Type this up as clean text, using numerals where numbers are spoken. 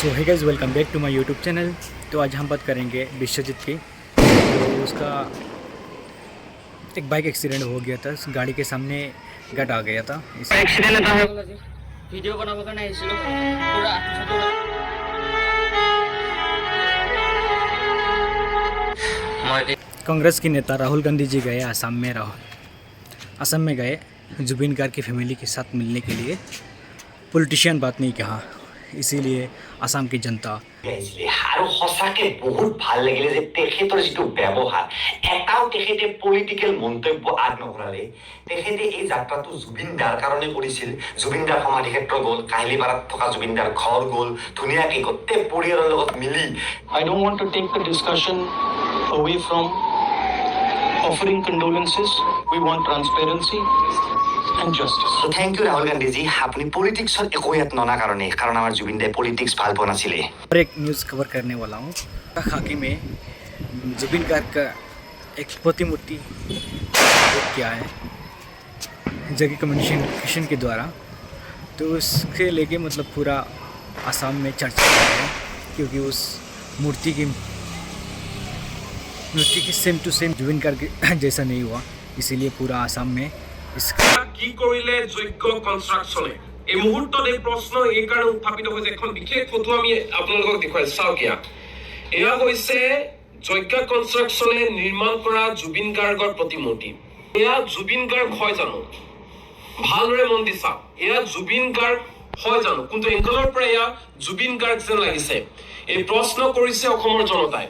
So hey guys, welcome back to my YouTube channel. तो आज हम बात करेंगे विश्वजीत की। तो उसका एक बाइक एक्सीडेंट हो गया था, उस गाड़ी के सामने गट आ गया था। एक्सीडेंट है ভিডিও বনাব কাৰণে আহিছিলো পুৰা कांग्रेस के नेता राहुल गांधी जी गए असम में गए जुबिन गार्ग की फैमिली के साथ मिलने के लिए। पॉलिटिशियन बात नहीं कहा, इसीलिए असम की जनता আৰু সঁচাকে বহুত ভাল লাগিলে যে তেখেতৰ যিটো ব্যৱহাৰ এটাও তেখেতে পলিটিকেল মন্তব্য আগনকৰালে। তেখেতে এই যাত্ৰাটো জুবিন দাৰ কাৰণে কৰিছিল। জুবিন দাৰ সমাধি ক্ষেত্ৰ গ'ল, কাহিলীপাৰাত থকা জুবিন দাৰ ঘৰ গ'ল, ধুনীয়াকৈ গোটেই পৰিয়ালৰ লগত মিলি। I don't want to take the discussion away from offering condolences. We want transparency and justice. So thank you Rahul Gandhi ji, अपनी पॉलिटिक्स और एको यात नना कारणे कारण हमार जुबिन दाई पॉलिटिक्स ভাল পোৱা নাছিলে। और एक न्यूज़ कवर करने वाला हूँ। खाकी में जुबिन गार्ग का एक प्रतिमूर्ति किया है जगह कम्युनिकेशन के द्वारा। तो उसके लेके मतलब पूरा असम में चर्चा है, क्योंकि उस मूर्ति की same to same Zubeen Garg जैसा नहीं हुआ, इसीलिए पूरा असम में কি কৰিলে যোগ্য কনষ্ট্ৰাকচনে এই মুহূৰ্তত এই প্ৰশ্ন এই কাৰণে উত্থাপিত হৈছে। এখন বিশেষ ফটো আমি আপোনালোকক দেখুৱাইছো, চাওক এয়া হৈছে যোগ্য কনষ্ট্ৰাকচনে নিৰ্মাণ কৰা জুবিন গাৰ্গৰ প্ৰতিমূৰ্তি। এয়া জুবিন গাৰ্গ হয় জানো? ভালদৰে মন দি চাওক, এয়া জুবিন গাৰ্গ হয় জানো? কোনটো এংগলৰ পৰা এয়া জুবিন গাৰ্গ যেন লাগিছে, এই প্ৰশ্ন কৰিছে অসমৰ জনতাই।